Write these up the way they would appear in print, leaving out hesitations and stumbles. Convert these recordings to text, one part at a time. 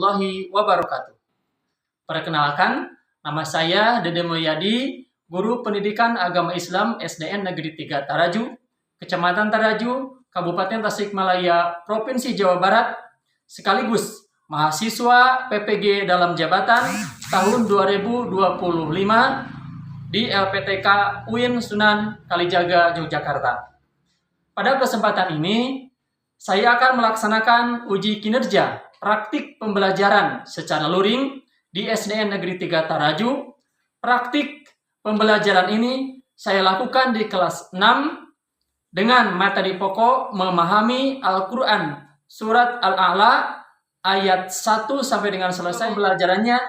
warahmatullahi wabarakatuh. Perkenalkan, nama saya Dede Mulyadi, Guru Pendidikan Agama Islam SDN Negeri 3 Taraju, Kecamatan Taraju, Kabupaten Tasikmalaya, Provinsi Jawa Barat, sekaligus mahasiswa PPG dalam jabatan tahun 2025 di LPTK UIN Sunan Kalijaga, Yogyakarta. Pada kesempatan ini, saya akan melaksanakan uji kinerja praktik pembelajaran secara luring di SDN Negeri 3 Taraju. Praktik pembelajaran ini saya lakukan di kelas 6 dengan materi pokok memahami Al-Quran Surat Al-A'la ayat 1 sampai dengan selesai pembelajarannya.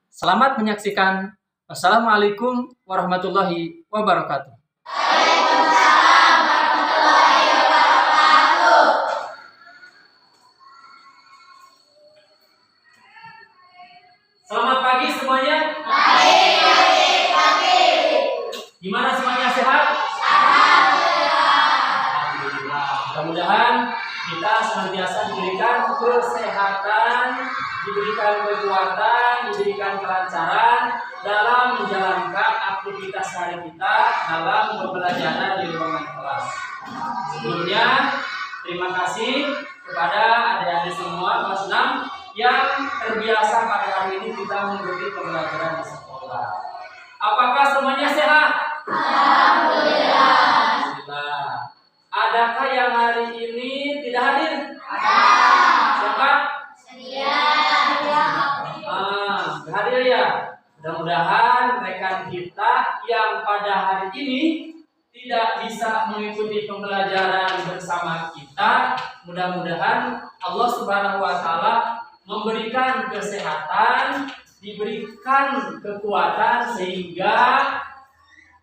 Selamat menyaksikan. Wassalamualaikum warahmatullahi wabarakatuh. Selamat pagi semuanya. Pagi. Gimana semuanya, sehat? Alhamdulillah. Mudah-mudahan kita senantiasa diberikan kesehatan, diberikan kekuatan, diberikan kelancaran dalam menjalankan aktivitas hari kita dalam pembelajaran di ruangan kelas. Sebelumnya, terima kasih kepada adik-adik semua kelas 6 yang terbiasa pada hari ini kita mengikuti pembelajaran di sekolah. Apakah semuanya sehat? Alhamdulillah. Alhamdulillah. Adakah yang hari ini tidak hadir? Ada. Siapa? Sedia. Hadir ya. Mudah-mudahan rekan kita yang pada hari ini tidak bisa mengikuti pembelajaran bersama kita, mudah-mudahan Allah Subhanahu wa Ta'ala memberikan kesehatan, diberikan kekuatan sehingga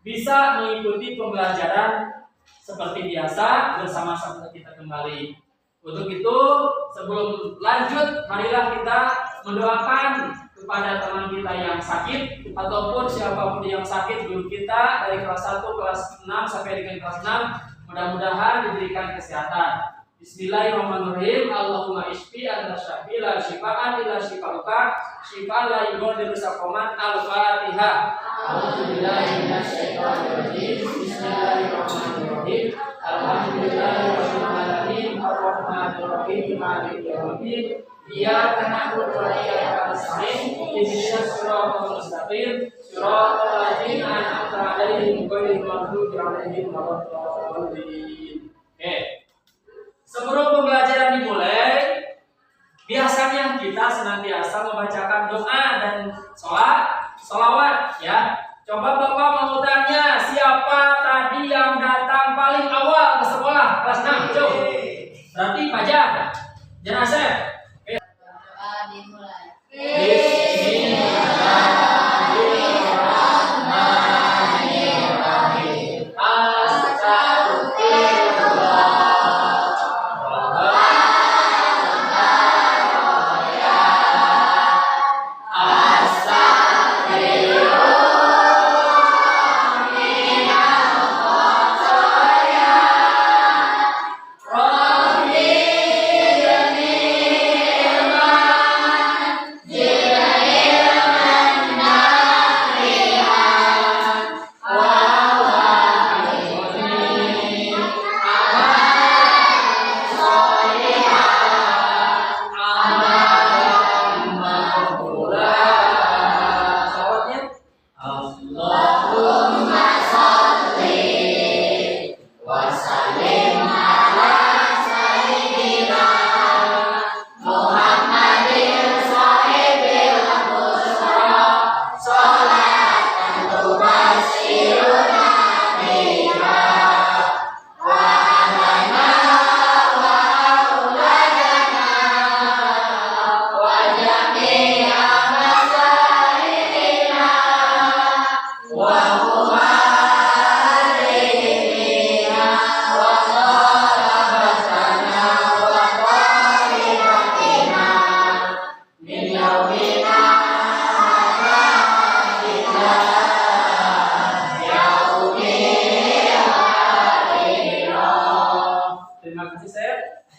bisa mengikuti pembelajaran seperti biasa bersama-sama kita kembali. Untuk itu, sebelum lanjut, marilah kita mendoakan kepada teman kita yang sakit ataupun siapapun yang sakit, guru kita dari kelas 1, kelas 6 sampai dengan kelas 6, mudah-mudahan diberikan kesehatan. Bismillahirrahmanirrahim. Allahumma ishfi anta syafi la shifaan illa shifauka shifaan la yughadiru saqaman. Al-Fatihah. A'udzubillahi minasyaitonir rajim. Bismillahirrahmanirrahim. Alhamdulillahirabbil alamin arrahmanir rahim maliki yaumiddin. Iyyaka na'budu wa iyyaka nasta'in. Ihdinas siratal mustaqim. Siratal ladzina an'amta 'alaihim ghairil maghdubi 'alaihim waladdallin. Sebelum pembelajaran dimulai, biasanya kita senantiasa membacakan doa dan sholawat ya. Coba Bapak mau tanya, siapa tadi yang datang paling awal ke sekolah kelas 6? Coba. Berarti Fajar. Jangan Asep. Doa dimulai.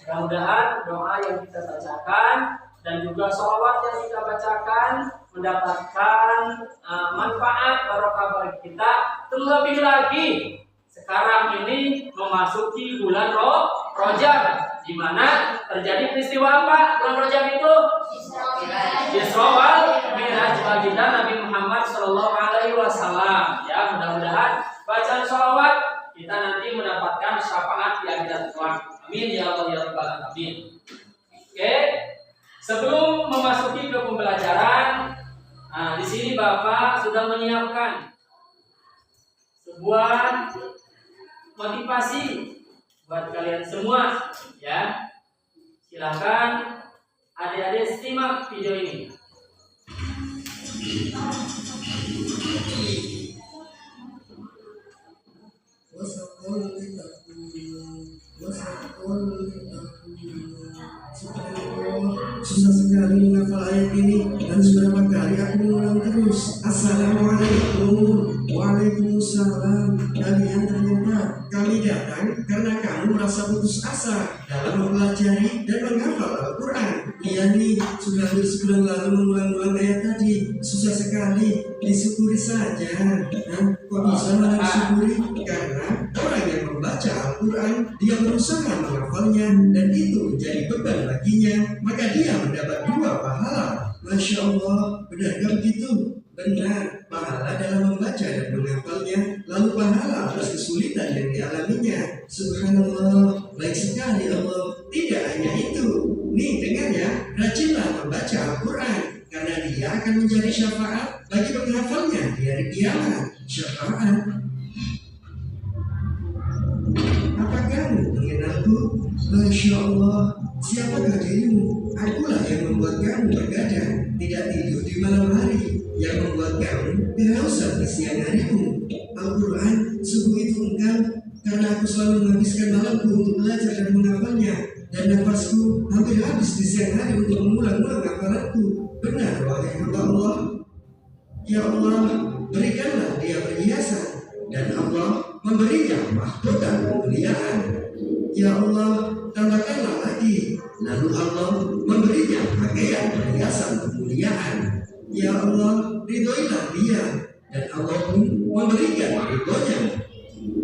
Mudah-mudahan doa yang kita bacakan dan juga juga sholawat yang kita bacakan mendapatkan manfaat barokah bagi kita. Terlebih lagi sekarang ini memasuki bulan Rajab, di mana terjadi peristiwa apa? Bulan Rajab itu Isra wal Mi'raj baginda Nabi Muhammad Shallallahu Alaihi Wasallam. Ya, mudah-mudahan bacaan sholawat kita nanti mendapatkan syafaat di akhirat kelak. Amin ya Allah ya Rabbal alamin. Oke, sebelum memasuki ke pembelajaran, di sini Bapak sudah menyiapkan sebuah motivasi buat kalian semua, ya. Silakan adik-adik simak video ini. Susah sekali menghafal ayat ini dan beberapa kali aku mengulang terus. Assalamualaikum, waalaikumsalam. Kalian ternyata kami datang karena kamu merasa putus asa dalam mempelajari dan menghafal Al-Quran. Iya nih, sudah sebulan lalu mengulang-ulang ayat tadi. Susah sekali, disyukuri saja. Kok bisa malah disyukuri? Karena orang yang membaca Al-Quran, dia berusaha menghafalnya dan itu menjadi beban baginya, maka dia mendapat 2 pahala. Masya Allah, benarkah begitu? Benar, pahala dalam membaca dan menghafalnya, lalu pahala atas kesulitan yang dialaminya. Subhanallah, baik sekali Allah. Tidak hanya itu, nih dengar ya, rajinlah membaca Al-Quran, karena dia akan menjadi syafaat bagi penghafalnya di hari kiamat. Syafaat. Apa kamu mengenalku? Masya Allah, siapakah dirimu? Akulah yang membuat kamu bergadang, tidak tidur di malam hari, yang membuat kamu kehausan di siang harimu. Al-Quran, sungguh itu engkau, karena aku selalu menghabiskan malamku untuk belajar dan menghafalnya, dan nafasku hampir habis di siang hari untuk mengulang-ulang hafalanku. Benar, wahai hamba Allah. Ya Allah, berikanlah dia perhiasan, dan Allah memberinya mahkota kemuliaan. Ya Allah, tambahkanlah lagi, lalu Allah memberinya pakaian perhiasan kemuliaan. Ya Allah, ridhoilah dia, dan Allah pun memberikan ridhonya.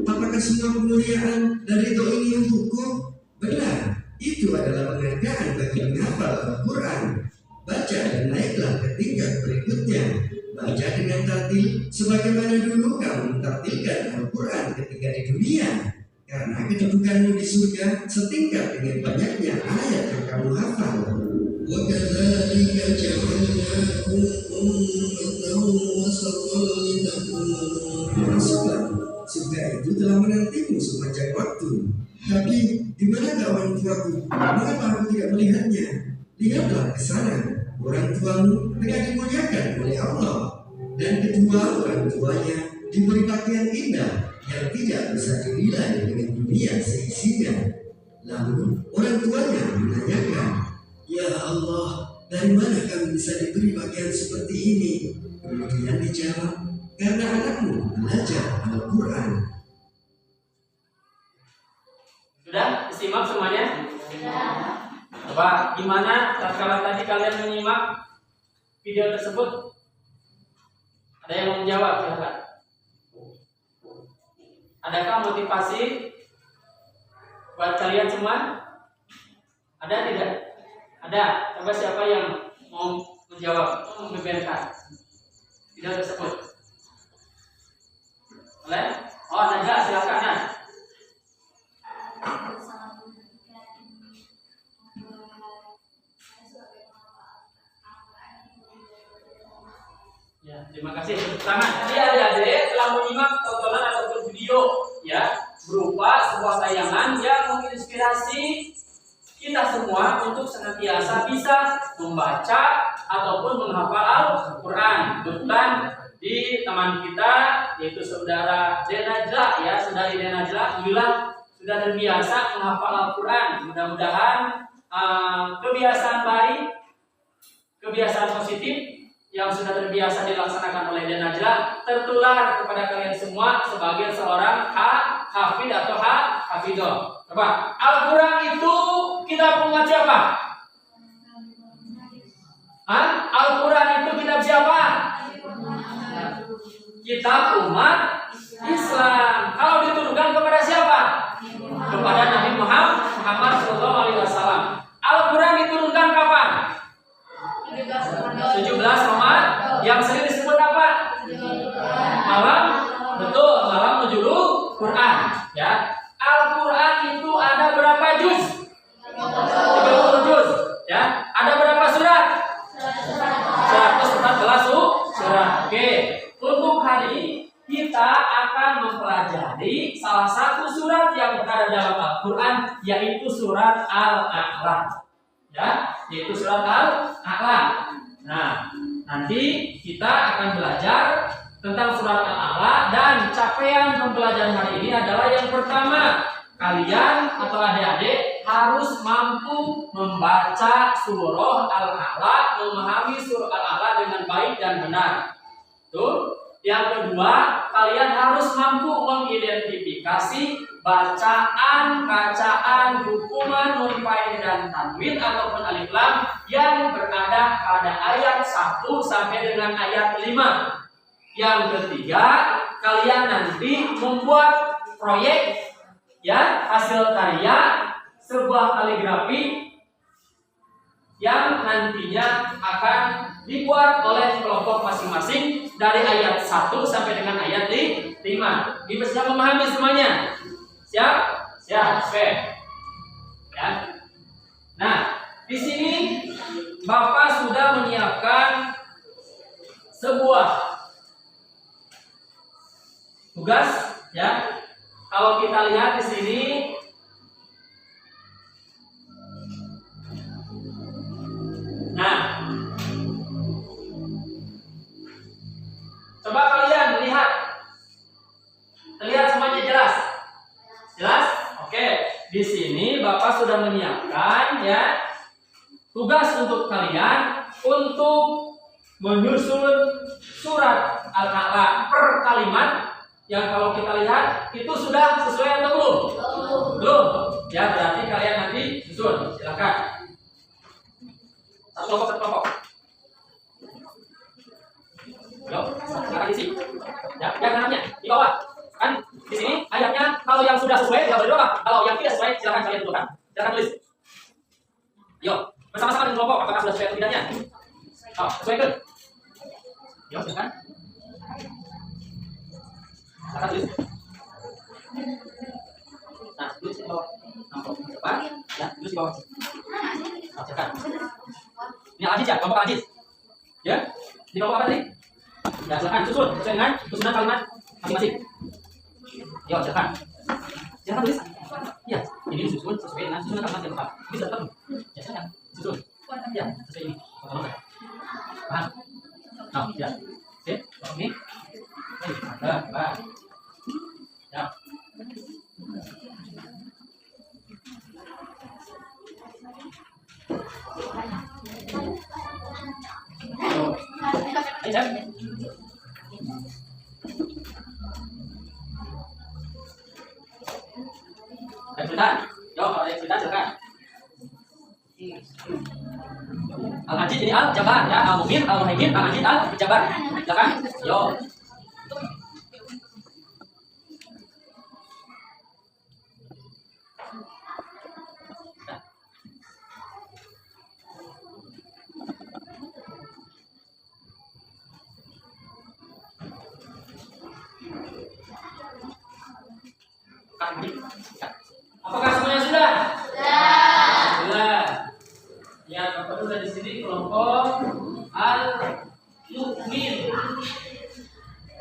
Apakah semua kemuliaan dan ridho ini untukku? Benar, itu adalah penghargaan bagi menghafal Al-Quran. Baca dan naiklah ke tingkat berikutnya. Baca dengan tartil sebagaimana dulu kamu mentartilkan Al-Quran ketika di dunia. Karena kedudukanmu di surga setingkat dengan banyaknya ayat yang kamu hafal. Wa kadzalika ja'alnakum ummatan wasatan litakunu. Masuklah, surga itu telah menantimu sepanjang waktu. Tapi di mana orang tuaku? Mengapa aku tidak melihatnya? Lihatlah ke sana, orang tuamu tengah dimuliakan oleh Allah, dan kedua orang tuanya diberi pakaian indah yang tidak bisa dinilai dengan dunia seisinya. Lalu orang tuanya menanyakan, ya Allah, dari mana kami bisa diberi pakaian seperti ini? Kemudian dijawab, karena anakmu belajar Al-Quran. Sudah disimak semuanya? Coba gimana tatkala tadi kalian menyimak video tersebut? Ada yang mau menjawab? Silakan. Adakah motivasi buat kalian semua? Ada tidak? Ada. Coba siapa yang mau menjawab, membeberkan video tersebut? Boleh? Oh, ada. Silakan. Nah. Ya, terima kasih. Tepuk tangan. Jadi adik-adik telah menyimak tontonan ataupun video ya berupa sebuah tayangan yang menginspirasi kita semua untuk senantiasa bisa membaca ataupun menghafal Al-Quran. Kebetulan di teman kita yaitu saudara Denajla ya, saudari Denajla, alhamdulillah sudah terbiasa menghafal Al-Quran. Mudah-mudahan kebiasaan baik, kebiasaan positif yang sudah terbiasa dilaksanakan oleh Denajla tertular kepada kalian semua sebagai seorang hafid atau hafidoh. Coba, Al-Quran itu kita ngaji apa? Al-Quran itu kitab siapa? Kitab umat Islam. Kalau diturunkan kepada siapa? Kepada Nabi Muhammad SAW. Al-Quran diturunkan kapan? 17 Ramadan. Yang sering disebut apa? Malam. Betul, malam nuzul Quran. Ya. Al-Quran itu ada berapa juz? 30 juz. Ya. Ada berapa surat? 114 surat. Oke. Untuk hari ini kita akan mempelajari salah satu surat yang berada dalam Al-Quran, yaitu surat Al-A'la. Ya, yaitu surat Al-A'la. Nah, nanti kita akan belajar tentang surat Al-A'la, dan capaian pembelajaran hari ini adalah yang pertama, kalian atau adik-adik harus mampu membaca surah Al-A'la, memahami surah Al-A'la dengan baik dan benar. Tuh. Yang kedua, kalian harus mampu mengidentifikasi bacaan, hukuman, nunpain dan tanwin ataupun alif lam yang berada pada ayat 1 sampai dengan ayat 5. Yang ketiga, kalian nanti membuat proyek, ya, hasil karya sebuah kaligrafi yang nantinya akan dibuat oleh kelompok masing-masing dari ayat 1 sampai dengan ayat 5. Bisa memahami semuanya? Siap? Siap. Oke. Ya. Nah, di sini Bapak sudah menyiapkan sebuah tugas, ya. Kalau kita lihat di sini, nah, coba kalian lihat. Terlihat semuanya jelas? Jelas? Oke. Di sini Bapak sudah menyiapkan, ya, tugas untuk kalian untuk menyusun surat Al-A'la per kalimat. Yang kalau kita lihat itu sudah sesuai atau belum? Belum. Ya, berarti kalian nanti susun. Silakan. Satu kelompok. Yuk, silakan isi. Ya, yang namanya di bawah. Kan di sini ayatnya kalau yang sudah sesuai ya berdoa. Kalau yang tidak sesuai silakan kalian tuliskan. Silakan tulis. Yuk, bersama-sama dengan kelompok apakah sudah sesuai atau tidaknya? Oh, sesuaikan. Yuk, silakan. Silakan tulis. Nah, tulis di bawah. Nampak di depan. Ya, tulis di bawah. Oh, silakan. Ini Aziz ya, kelompok Aziz. Ya, di kelompok apa tadi? Ya, silakan susun sesuai dengan susunan kalimat masing-masing. Yo, silakan. Silakan tulis. Ya, ini susun sesuai dengan susunan kalimat yang tepat. Bisa tepat. Ya, silakan susun. Ya, sesuai ini. Paham? Nah, ya. Oke, ini. Ada. Ya. Ada cerita? Yo, kalau ada cerita silakan. Al-Ajid ini Al-Jabar, ya, Al-Mumin, Al-Muhaimin, Al-Ajid, Al-Jabar. Silakan. Yo. Apakah semuanya sudah? Sudah. Ya, Bapak sudah di sini kelompok Al-Mu'min.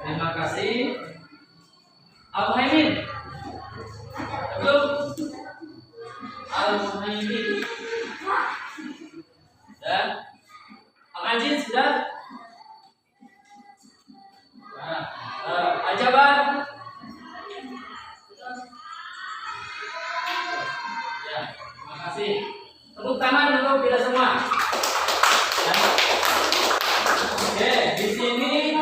Terima kasih. Al-Muhaimin. Belum? Al-Muhaimin. Dan Al-Aziz sudah? Nah, Al-Jabar. Ya, terima kasih. Tepuk tangan untuk kita semua. Ya. Oke, di sini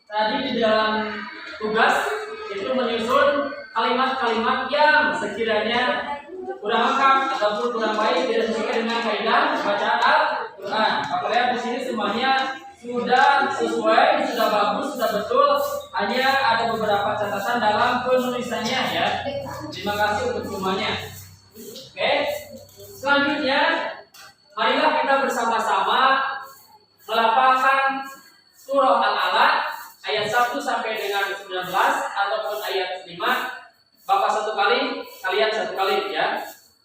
tadi di dalam tugas itu menyusun kalimat-kalimat yang sekiranya kurang lengkap ataupun kurang baik tidak sesuai dengan kaidah bacaan Al-Quran. Nah, aku lihat di sini semuanya sudah sesuai, sudah bagus, sudah betul. Hanya ada beberapa catatan dalam penulisannya ya. Terima kasih untuk semuanya. Oke. Selanjutnya, marilah kita bersama-sama melafalkan surah Al-Alaq ayat 1 sampai dengan 19 ataupun ayat 5. Bapak satu kali, kalian satu kali ya.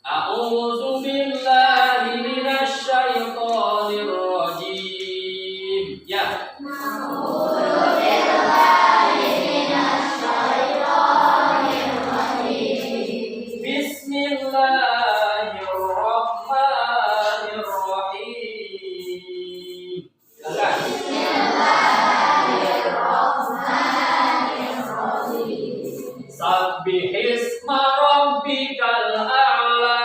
A'udzu billahi minasy syaithanir rajim. Ya. A'udzu billahi minasy syaithanir rajim. Bismillahirrahmanirrahim. Bismillahirrahmanirrahim. Sabbihisma rabbikal a'la.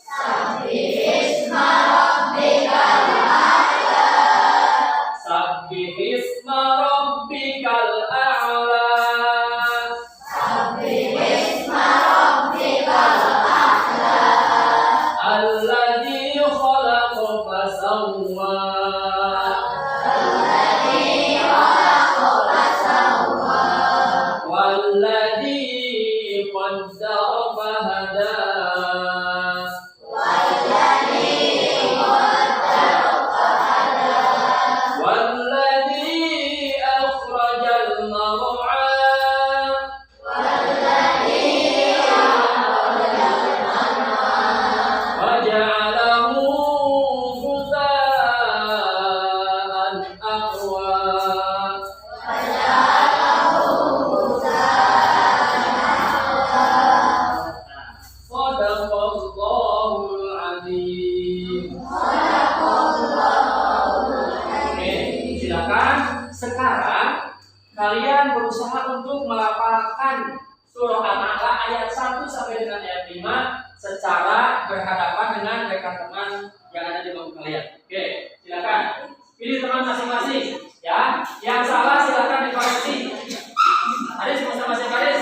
Sabbihisma rabbikal a'la. Sabbihisma rabbikal a'la. Sabbihisma rabbikal a'la. Alladzi khalaqa fasawwa. Alladzi khalaqa fasawwa. Walladzi qaddara fahada. Walladzi qaddara fahada. Walladzi akhrajal mar'a. Walladzi akhrajal mar'a. Waja'alahu ghutha'an ahwa. Shadaqallahul azim. Oke, silakan. Sekarang kalian berusaha untuk melafalkan surah Al-Alaq ayat 1 sampai dengan ayat 5 secara berhadapan dengan rekan teman yang ada di bangku kalian. Oke, silakan. Pilih teman masing-masing ya. Yang salah silakan dikoreksi. Aris masing-masing Aris.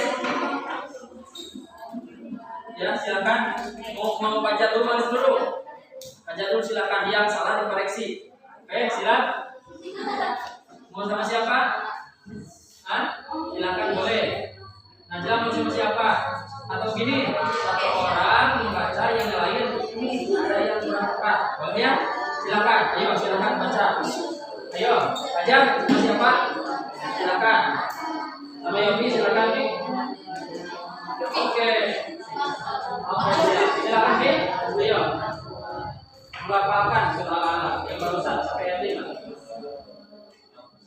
Ya, silakan. Mau baca dulu, Aris dulu. Baca dulu silakan. Yang salah dikoreksi. Oke, silakan. Mau sama siapa? Hah? Silakan boleh. Najla mau sama siapa? Atau gini, satu orang membaca, yang lain ini ada yang kurang tepat. Boleh ya? Silakan. Ayo, silakan baca. Ayo, ajar sama siapa? Silakan. Sama Yofi silakan nih. Oke. Silakan nih. Ayo. Melafalkan surah Al-Alaq yang barusan sampai ayat 5.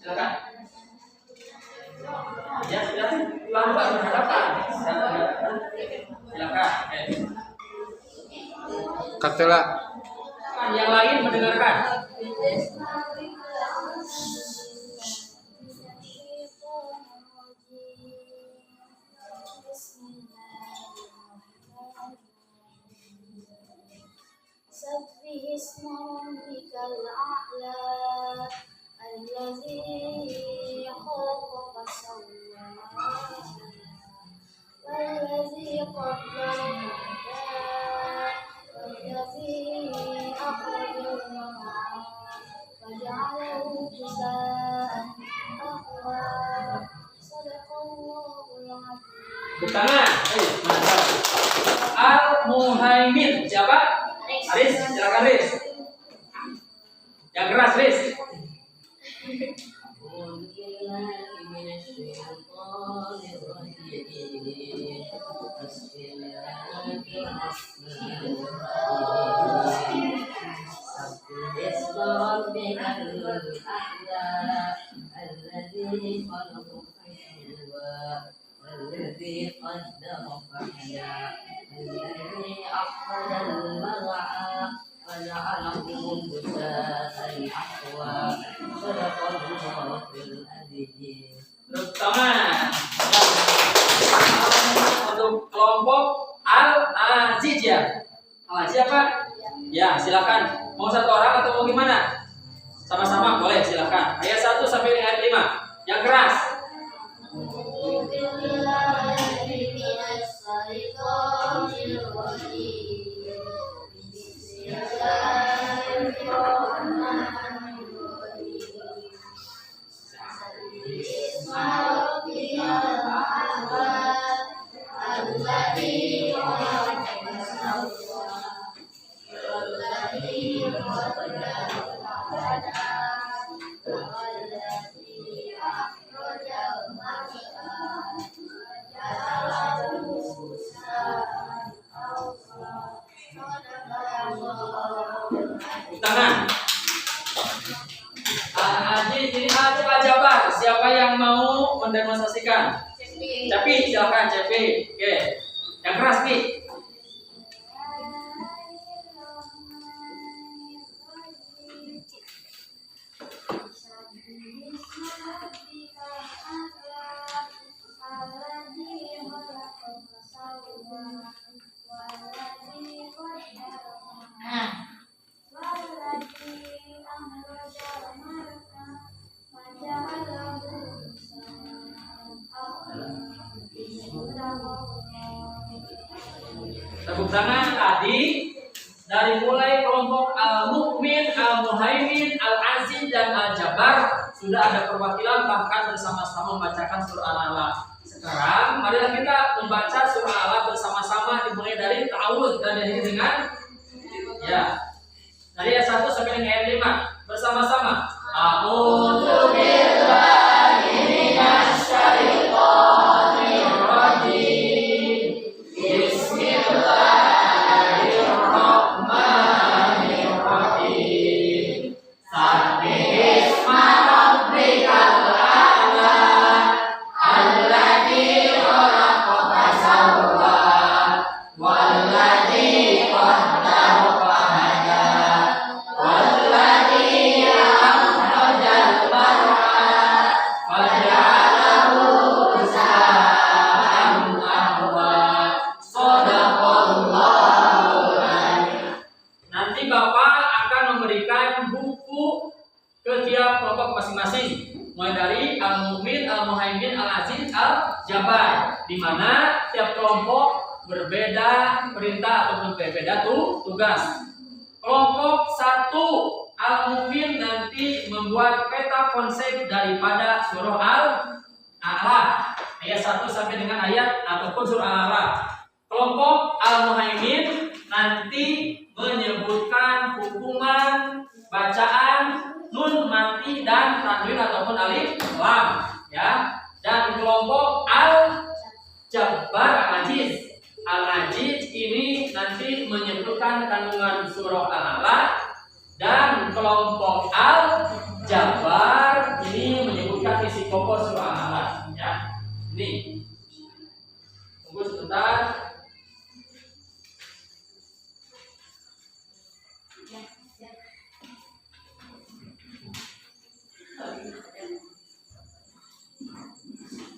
Silakan. Ya, silakan. Pelan-pelan berhadapan. Silakan. Katela. Yang lain mendengarkan. Sabbihisma rabbikal a'la. Alladzi khalaqa fasawwa. Walladzi qaddara fahada. Walladzi akhrajal mar'a. Waja'alahu ghutha'an ahwa. Shadaqallahul azim. Tangan. Mantap. Al-Muhaimin. Siapa? Aris, silakan Aris. Yang keras, Aris. الذي قدر فهدى الذي أخرج المرعى وجعله غثاء أحوى صدق الله العظيم. Terutama untuk kelompok Al-Aziz ya. Al-Aziz apa? Ya, silakan. Mau satu orang atau mau gimana? Sama-sama boleh, silakan. Ayat 1 sampai ayat 5. Yang keras. mau mendemonstrasikan? Cepi, silakan Cepi. Oke. Yang keras nih. Tepuk tangan tadi dari mulai kelompok Al-Mu'min, Al-Muhaimin, Al-Aziz dan Al-Jabbar sudah ada perwakilan bahkan bersama-sama membacakan surah Al-Alaq. Sekarang marilah kita membaca surah Al-Alaq bersama-sama dimulai dari ta'awudz dan diakhiri dengan ya. Dari ayat 1 sampai dengan ayat 5 bersama-sama. A'udzu billahi minasy syaithanir rajim. Bismillahirrahmanirrahim. Sabbihisma rabbikal a'la alladzi khalaqa fasawwa walladzi qaddara fahada walladzi akhrajal mar'a faja'alahu ghusaan ahwa. Shadaqallahul adzim. Nanti Bapak akan memberikan buku ke tiap kelompok masing-masing, mulai dari Al-Mu'min, Al-Muhaimin, Al-Aziz, Al-Jabbar, di mana tiap kelompok berbeda perintah ataupun berbeda tugas. Kelompok 1 Al-Mu'min nanti membuat peta konsep daripada surah Al-A'la ayat 1 sampai dengan ayat ataupun surah Al-A'la. Kelompok Al-Muhaimin nanti menyebutkan hukuman bacaan nun mati dan tanwin ataupun alif lam ya. Dan kelompok Al-Jabbar Al-Aziz ini nanti menyebutkan kandungan surah Al-A'la, dan kelompok Al-Jabbar ini menyebutkan isi pokok surah Al-A'la ya. Ini tunggu sebentar.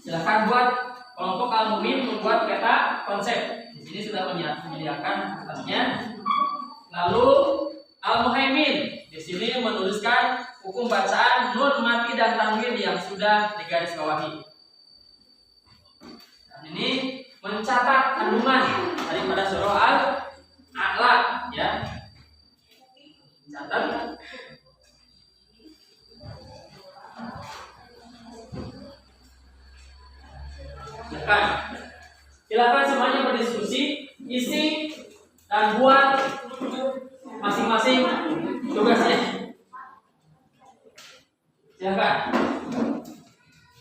Silakan buat kelompok Al-Mu'min membuat peta konsep. Di sini sudah menyediakan kertasnya. Lalu Al-Muhaimin di sini menuliskan hukum bacaan nun mati dan tanwin yang sudah digarisbawahi. Dan ini mencatat kandungan daripada surah Al-A'la ya. Catat. Silakan semuanya berdiskusi, isi dan buat masing-masing tugasnya. Silakan.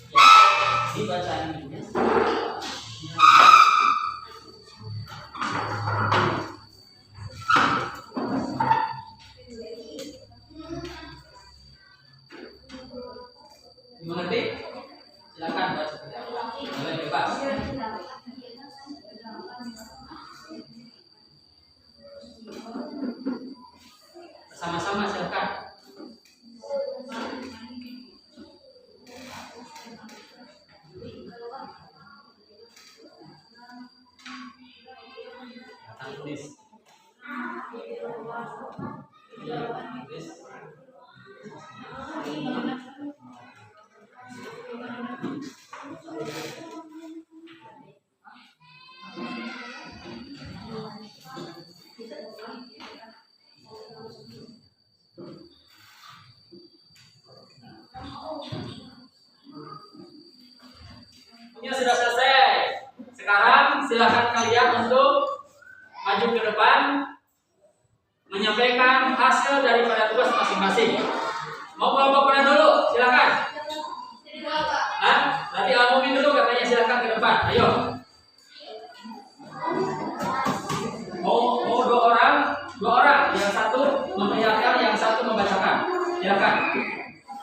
Ya, dibaca ini. Dimengerti? Silakan baca seperti apa. Boleh bebas. Sama-sama silakan. Tulis. Tulis. Ini sudah selesai. Sekarang silakan kalian untuk maju ke depan menyampaikan hasil daripada tugas masing-masing. Mau kelompok mana dulu? Silakan. Hah? Nanti Al-Mu'min dulu katanya, silakan ke depan. Ayo. Mau dua orang. Yang satu menghayalkan, yang satu membacakan. Silakan.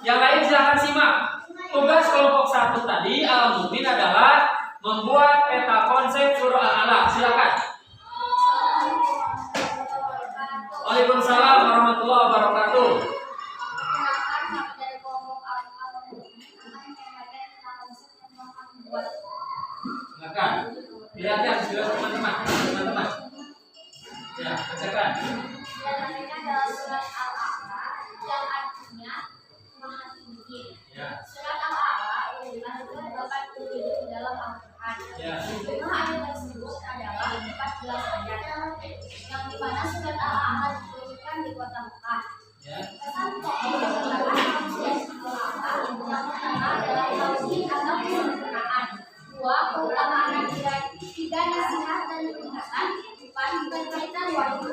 Yang lain silakan simak. Tugas kelompok 1 tadi Al-Mu'min adalah membuat peta konsep surah Al-Alaq. Silakan. Waalaikumsalam warahmatullahi wabarakatuh. Silakan. Lihat sudah teman-teman. Ya, bacakan. Dan ini adalah surat Al-A'la yang artinya Maha Tinggi. Ya. Surat Al-A'la urutan ke-87 dalam Al-Quran. Ya. Jumlah ayat tersebut adalah 14 ayat, yang dimana surat Al-A'la diturunkan di kota Mekah. Ya. Pesan pokok mengatakan manusia Al-A'la yang pertama adalah tauhid atau kesempurnaan. 2. Keutamaan akhirat. 3. Nasihat dan peringatan. 4. Berkaitan wahyu.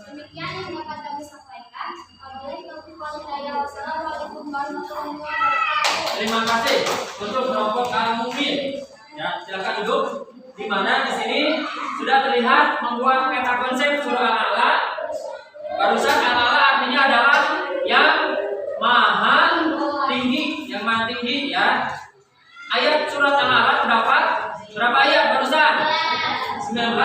Demikian yang dapat kami sampaikan. Wabillahi taufiq wal hidayah. Wassalamualaikum warahmatullahi wabarakatuh. Terima kasih untuk kelompok Al-Mu'min. Ya, silakan duduk. Di mana di sini sudah terlihat membuat peta konsep surah Al-Alaq. Barusan Al-Alaq artinya adalah yang maha tinggi, ya. Ayat surat Al-Alaq berapa ayat barusan? 19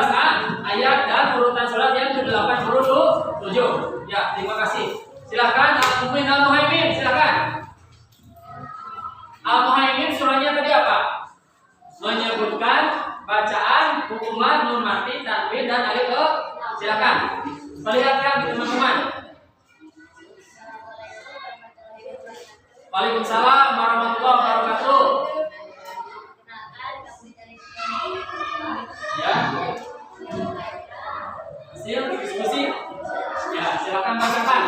ayat dan urutan surat yang ke-87. Ya, terima kasih. Silakan Al-Mu'min, Al-Muhaimin, silakan. Al-Muhaimin surahnya tadi apa? Menyebutkan bacaan, hukuman, nun mati, tanwin dan alif. Silakan. Perlihatkan teman-teman. Waalaikumsalam warahmatullahi wabarakatuh. Ya. Hasil diskusi. Ya, silakan bacakan.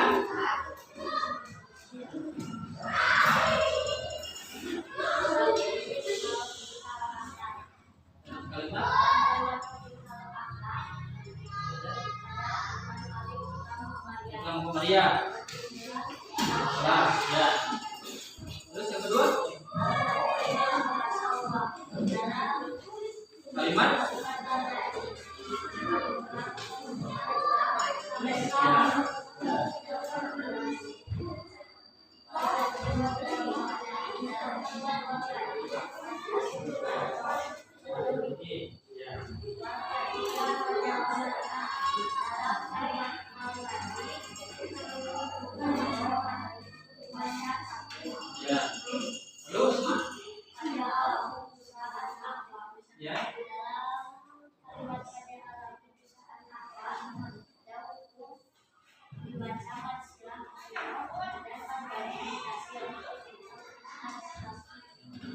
Maria. Ya. Terus yang kedua? Kalimat?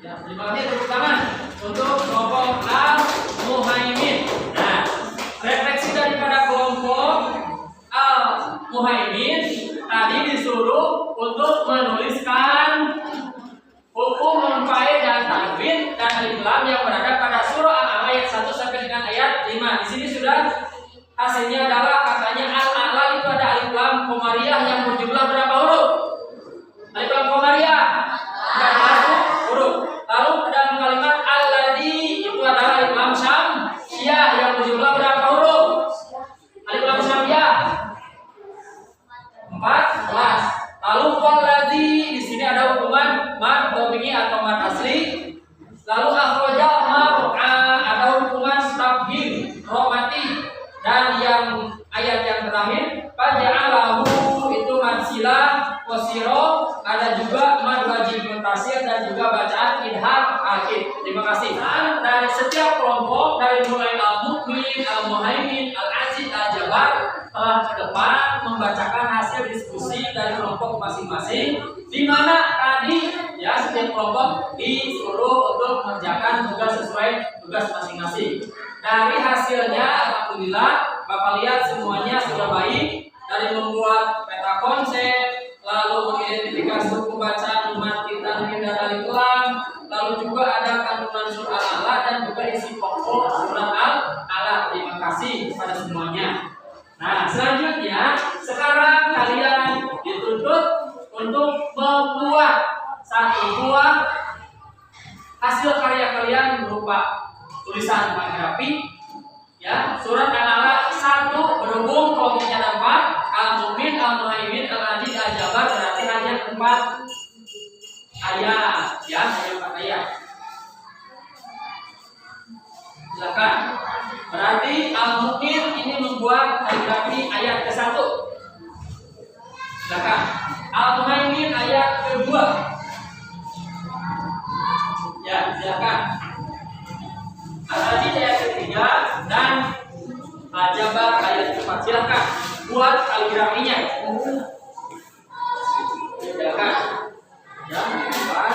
Ya, terima kasih tepuk tangan untuk kelompok Al-Muhaimin. Nah, refleksi daripada kelompok Al-Muhaimin tadi disuruh untuk menuliskan hukum nun fail dan tanwin dan alif lam yang berada pada surah Al-A'la ayat 1 sampai dengan ayat 5. Di sini sudah hasilnya adalah katanya Al-A'la itu ada alif lam komariah yang berjumlah berapa huruf? Alif lam komariah 14 huruf. Lalu dalam kalimat alladzi itu adalah alif lam syamsiyah yang berjumlah berapa huruf? Alif lam syamsiyah 14. Lalu walladzi di sini ada hukuman mad dhamiri atau mad asli. Lalu akhraja mar'a ada hukuman tabhim romati, dan yang ayat yang terakhir faja'alahu itu mad silah wasiro, ada juga mad wajib muntasir dan juga bacaan idhar akhir. Terima kasih. Dan dari setiap kelompok dari mulai Al-Mu'min, Al-Muhaimin, Al-Aziz, Al-Jabar telah ke depan membacakan hasil diskusi dari kelompok masing-masing, di mana tadi ya setiap kelompok disuruh untuk mengerjakan tugas sesuai tugas masing-masing. Dari hasilnya alhamdulillah Bapak lihat semuanya sudah baik, dari membuat peta konsep, lalu mengidentifikasi hukum bacaan, mati, tanwin dan alif lam, lalu juga ada kandungan surah Al-Alaq dan juga isi pokok surah Al-Alaq. Terima kasih kepada semuanya. Nah, selanjutnya sekarang kalian dituntut untuk membuat satu buah hasil karya kalian berupa tulisan kaligrafi. Ya, surat Al-Alaq 1 berhubung kelompoknya ada 4, Al-Mu'min, Al-Muhaimin, Al-Aziz, Al-Jabar berarti hanya 4 ayat, ya, hanya 4 ayat. Silakan. Berarti Al-Mu'min ini membuat kaligrafi ayat ke-1. Silakan. Al-Muhaimin ayat ke-2. Ya, silakan. Al-Hadid ayat ke-3 dan Al-Jabar ayat ke-4. Silakan buat kaligrafinya. Silakan. Ya, buat.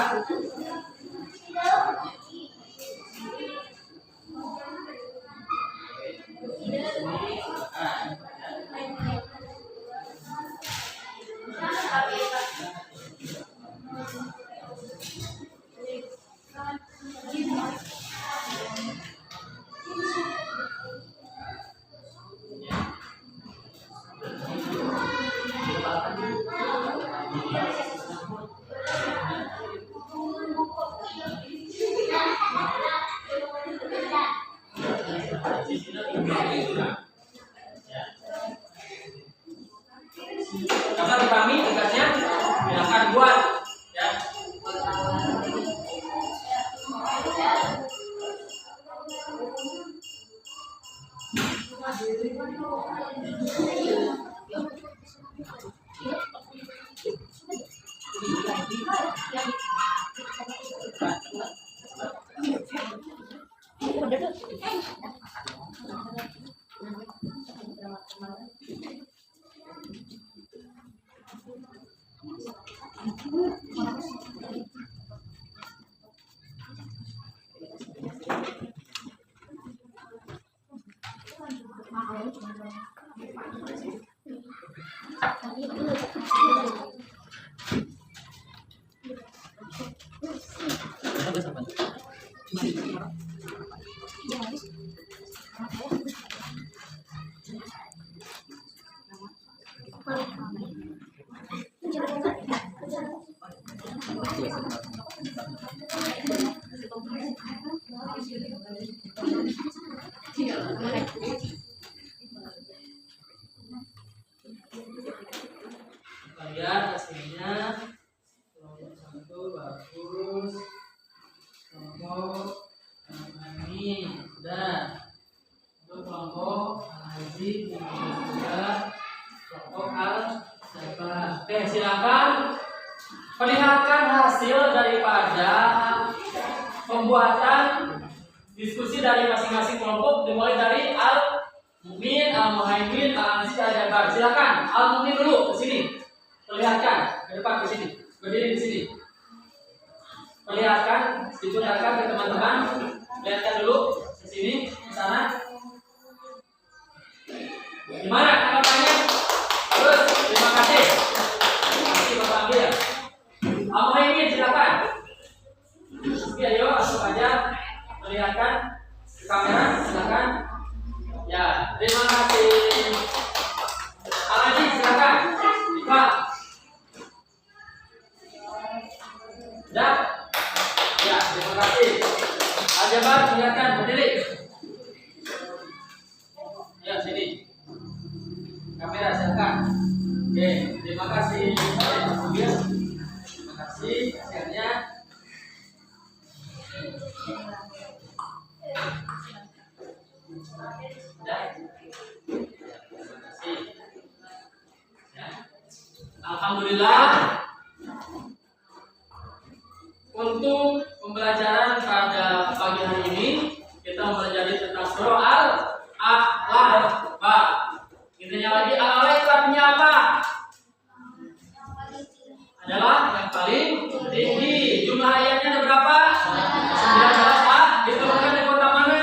Karena kami tugasnya silakan buat ya. Lihat hasilnya. Satu bagus. Kelompok ini sudah. Untuk kelompok Al-Hadid yang sudah. Kelompok Al-Jabar. Oke, silakan perlihatkan hasil daripada pembuatan diskusi dari masing-masing kelompok, dimulai dari Al-Mu'min, Al-Muhaimin, Al-Aziz, Al-Jabar. Silakan Al-Mu'min dulu ke sini. Perlihatkan ke depan, ke sini. Berdiri di sini. Perlihatkan, ditunjukkan ke teman-teman. Lihatkan dulu ke sini, ke sana. Gimana tanggapannya? Terus, terima kasih. Terima kasih Bapak ambil. Al-Muhaimin silakan. Oke, ayo masuk aja. Perlihatkan ke kamera, silakan. Ya, terima kasih. Al-Aziz silakan. Pak. Ya. Ya, terima kasih. Al-Jabar silakan berdiri. Ya, sini. Kamera silakan. Oke, terima kasih. Terima kasih hasilnya. Ya. Terima kasih. Ya. Alhamdulillah. Untuk pembelajaran pada pagi hari ini kita mempelajari tentang surah Al-A'la. Intinya lagi Al-A'la itu artinya apa? Adalah yang paling tinggi. Jumlah ayatnya ada berapa? 19. Ditemukan di kota mana?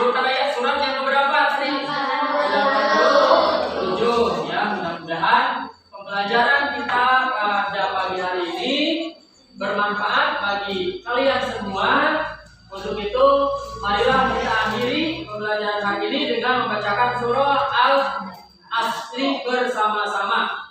Urutan ayat surat yang berapa tadi? 87. Ya, mudah-mudahan pembelajaran kita pada pagi hari ini bermanfaat bagi kalian semua. Untuk itu, marilah kita akhiri pembelajaran hari ini dengan membacakan surah Al-Asr bersama-sama.